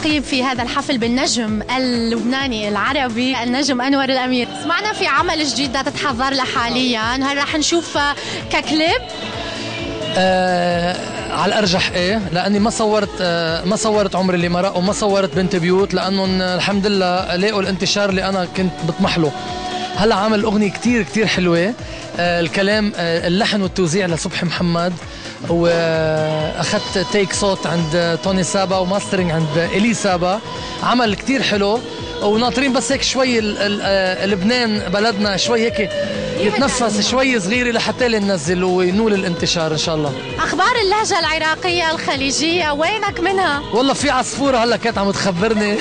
الرقيب في هذا الحفل بالنجم اللبناني العربي النجم أنور الأمير. سمعنا في عمل جديد بدها تتحضر له حاليا، هل رح نشوف ككليب؟ على الارجح ايه، لاني ما صورت عمري اللي مرق وما صورت بنت بيوت، لانهم الحمد لله لقوا الانتشار اللي انا كنت بطمح له. هلا عامل اغنيه كتير كتير حلوه، الكلام اللحن والتوزيع لصبحي محمد، واخذت تيك صوت عند توني سابا وماسترينج عند الي سابا. عمل كتير حلو، وناطرين بس هيك شوي لبنان بلدنا شوي هيك يتنفس شوي صغيرة لحتى ننزل وينول الانتشار ان شاء الله. اخبار اللهجة العراقية الخليجية وينك منها؟ والله في عصفورة هلا كانت عم تخبرني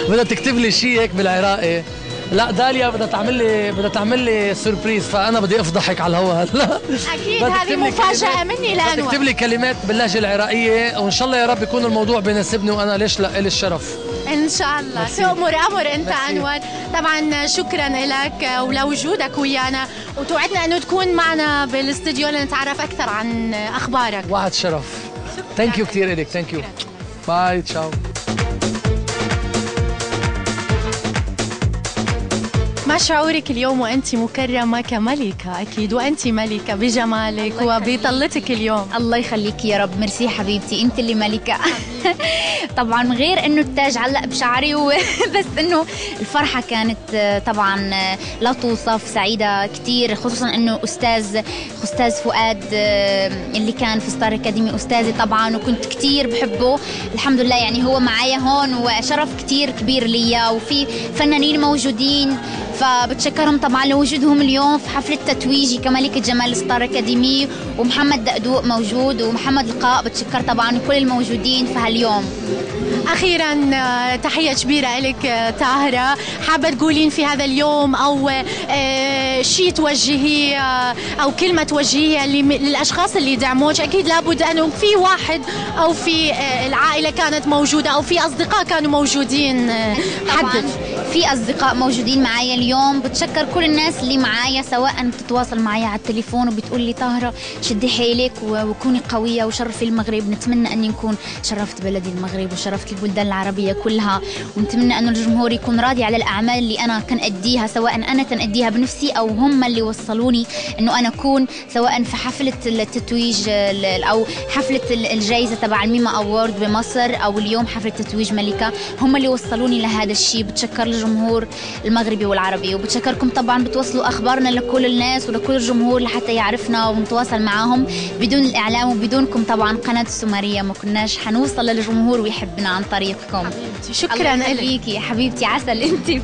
بدها تكتب لي شيء هيك بالعراقي. لا داليا بدها تعمل لي سوربريز، فانا بدي افضحك على الهواء هلا. اكيد هذه مفاجأة مني لانور. تكتب لي كلمات باللهجة العراقية، وان شاء الله يا رب يكون الموضوع بيناسبني، وانا ليش لا الي الشرف. ان شاء الله تأمر انت ميرسي. انور طبعا شكرا لك ولوجودك ويانا، وتوعدنا انه تكون معنا بالاستديو لنتعرف اكثر عن اخبارك. وعد شرف. ثانك يو كثير لك. ثانك يو. باي تشاو. ما شعورك اليوم وأنت مكرمة كملكة؟ أكيد وأنت ملكة بجمالك وبطلتك اليوم. الله يخليك يا رب. ميرسي حبيبتي، أنت اللي ملكة. طبعا غير أنه التاج علق بشعري بس أنه الفرحة كانت طبعا لا توصف، سعيدة كتير، خصوصا أنه أستاذ فؤاد اللي كان في ستار أكاديمي أستاذي طبعا، وكنت كتير بحبه. الحمد لله يعني هو معايا هون، وشرف كتير كبير ليا، وفي فنانين موجودين، فبتشكرهم طبعا لوجودهم اليوم في حفلة تتويجي كملكة جمال ستار أكاديمي. ومحمد دقدوق موجود ومحمد لقاء، بتشكر طبعا كل الموجودين في هاليوم. أخيرا تحية كبيرة لك طاهرة، حابة تقولين في هذا اليوم أو شيء توجهيه أو كلمة توجهيها للأشخاص اللي دعموك؟ أكيد لابد أنه في واحد أو في العائلة كانت موجودة أو في أصدقاء كانوا موجودين. طبعا في أصدقاء موجودين معايا اليوم، بتشكر كل الناس اللي معايا، سواء بتتواصل معايا على التليفون وبتقول لي طاهرة شدي حيلك وكوني قوية وشرفي المغرب. نتمنى أني نكون شرفت بلدي المغرب وشرفت البلدان العربية كلها، ونتمنى أنه الجمهور يكون راضي على الأعمال اللي أنا كان أديها، سواء أنا كان أديها بنفسي أو هم اللي وصلوني أنه أنا أكون، سواء في حفلة التتويج أو حفلة الجائزة تبع الميما أوورد بمصر أو اليوم حفلة تتويج ملكة، هم اللي وصلوني لهذا الشيء. بتشكر الجمهور المغربي والعربي، وبتشكركم طبعا بتوصلوا أخبارنا لكل الناس ولكل الجمهور لحتى يعرفنا ونتواصل معاهم. بدون الإعلام وبدونكم طبعا قناة السومرية ما كناش حنوصل للجمهور ويحبنا عن طريقكم. شكرا لك يا حبيبتي، عسل انت.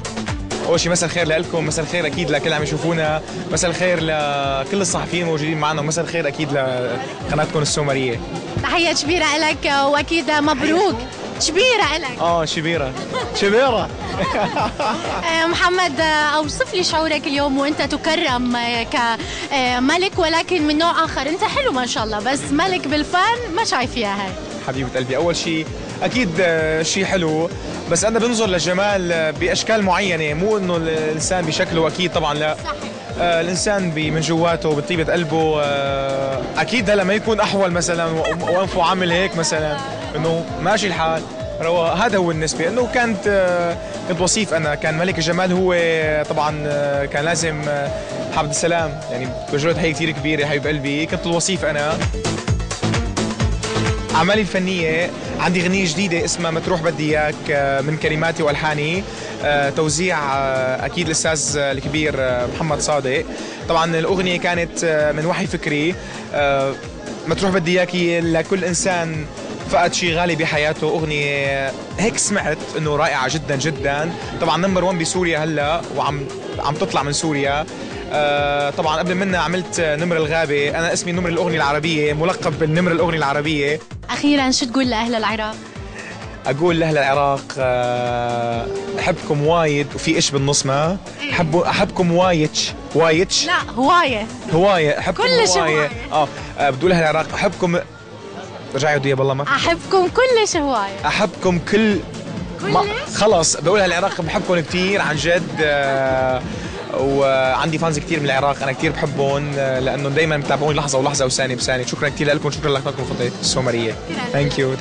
اول شيء مساء الخير لكم، مساء الخير اكيد لكل اللي عم يشوفونا، مساء الخير لكل الصحفيين الموجودين معنا، ومساء الخير اكيد لقناتكم السومريه. تحيه كبيره لك واكيد مبروك. شبيرة لك. شبيرة. محمد اوصف لي شعورك اليوم وانت تكرم كملك، ولكن من نوع اخر. انت حلو ما شاء الله، بس ملك بالفن ما شايفيها هاي. حبيبة قلبي، اول شيء اكيد شيء حلو، بس انا بنظر للجمال باشكال معينه، مو انه الانسان بشكله، اكيد طبعا لا. صحيح. الانسان من جواته بطيبه قلبه اكيد هلا ما يكون احول مثلا وانفه عامل هيك مثلا، انه ماشي الحال. هذا هو النسبه، انه كنت وصيف، انا كان ملك الجمال هو طبعا كان لازم عبد السلام، يعني بوجه له تحيه كثير كبيره حبيب قلبي. كنت الوصيف انا. أعمالي الفنية عندي غنية جديدة اسمها متروح بدي إياك، من كلماتي وألحاني، توزيع أكيد الأستاذ الكبير محمد صادق. طبعا الأغنية كانت من وحي فكري. متروح بدي إياكي لكل إنسان فقد شيء غالي بحياته، أغنية هيك سمعت إنه رائعة جدا جدا. طبعا نمبر 1 بسوريا هلا، وعم تطلع من سوريا. طبعا قبل منها عملت نمر الغابة، أنا اسمي نمر الأغنية العربية، ملقب بالنمر الأغنية العربية. أخيرا شو تقول لأهل العراق؟ أقول لأهل العراق أحبكم وايد، وفي إيش بالنص ما أحبكم وايتش. لا هواية أحبكم كلش هواية. بدو لأهل العراق أحبكم. رجعي ودي بالله ما أحبكم كلش هواية. أحبكم خلص بقولها العراق، بحبكم كثير عن جد. وعندي فانز كثير من العراق، انا كثير بحبهم لانه دائما بتابعوني لحظه ولحظه وثانيه بثانيه. شكرا كثير لكم، شكرا لكم الخطه السومريه. ثانك يو.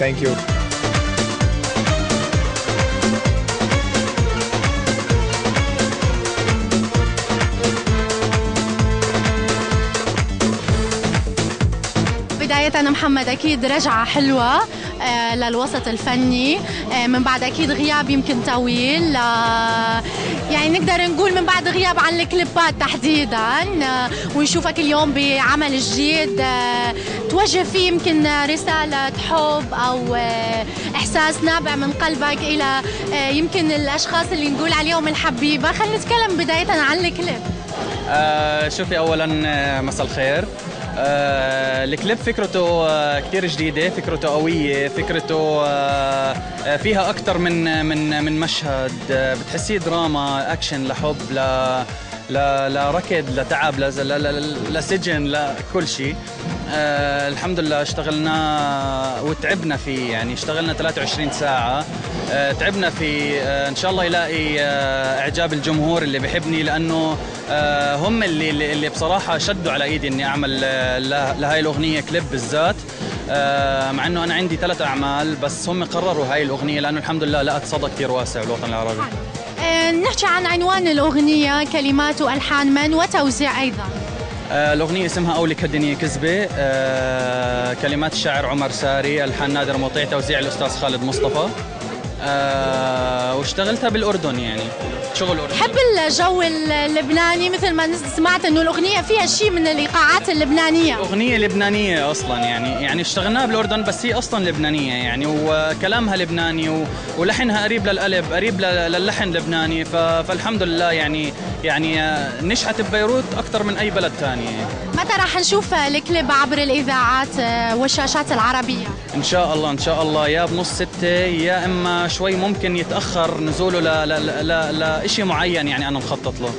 بداية محمد أكيد رجعة حلوة للوسط الفني من بعد أكيد غياب يمكن طويل، يعني نقدر نقول من بعد غياب عن الكليبات تحديدا، ونشوفك اليوم بعمل جديد توجه فيه يمكن رسالة حب أو إحساس نابع من قلبك إلى يمكن الأشخاص اللي نقول عليهم الحبيبة. خلينا نتكلم بداية عن الكليب. شوفي أولا مساء الخير. الكليب فكرته كتير جديدة، فكرته قوية، فكرته فيها أكتر من مشهد، بتحسيه دراما، أكشن، لحب، لركض، لتعب، لسجن، لكل شيء. الحمد لله اشتغلنا وتعبنا فيه، يعني اشتغلنا 23 ساعة، تعبنا فيه. ان شاء الله يلاقي اعجاب الجمهور اللي بيحبني، لانه هم اللي بصراحة شدوا على ايدي اني اعمل لهاي الاغنية كليب بالذات، مع انه انا عندي 3 اعمال، بس هم قرروا هاي الاغنية لانه الحمد لله لقت صدى كثير واسع بالوطن العربي. نحكي عن عنوان الأغنية، كلمات وألحان من وتوزيع أيضا؟ الأغنية اسمها أولك هالدنيا كذبة، كلمات الشاعر عمر ساري، ألحان نادر مطيع، توزيع الأستاذ خالد مصطفى، واشتغلتها بالأردن، يعني شغل أردني. حب الجو اللبناني، مثل ما سمعت إنه الأغنية فيها شيء من الإيقاعات اللبنانية. أغنية لبنانية أصلا، يعني اشتغلناها بالأردن، بس هي أصلا لبنانية يعني، وكلامها لبناني ولحنها قريب للقلب، قريب للحن لبناني، فالحمد لله يعني نشأت ببيروت أكثر من أي بلد ثاني. متى راح نشوف الكليب عبر الإذاعات والشاشات العربية؟ إن شاء الله إن شاء الله، يا بنص 6 يا إما شوي ممكن يتأخر نزوله لإشي معين يعني أنا مخطط له.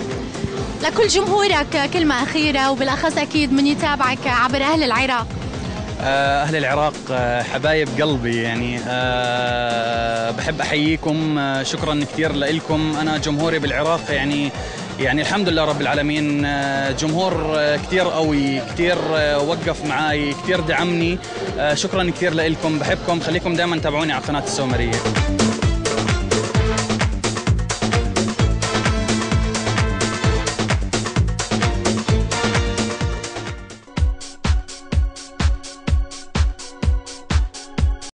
لكل جمهورك كلمة أخيرة، وبالأخص أكيد من يتابعك عبر أهل العراق. أهل العراق حبايب قلبي، يعني بحب أحييكم، شكرا كثير لكم. أنا جمهوري بالعراق يعني الحمد لله رب العالمين، جمهور كثير قوي، كثير وقف معي، كثير دعمني. شكرا كثير لكم، بحبكم، خليكم دائما تابعوني على قناة السومرية.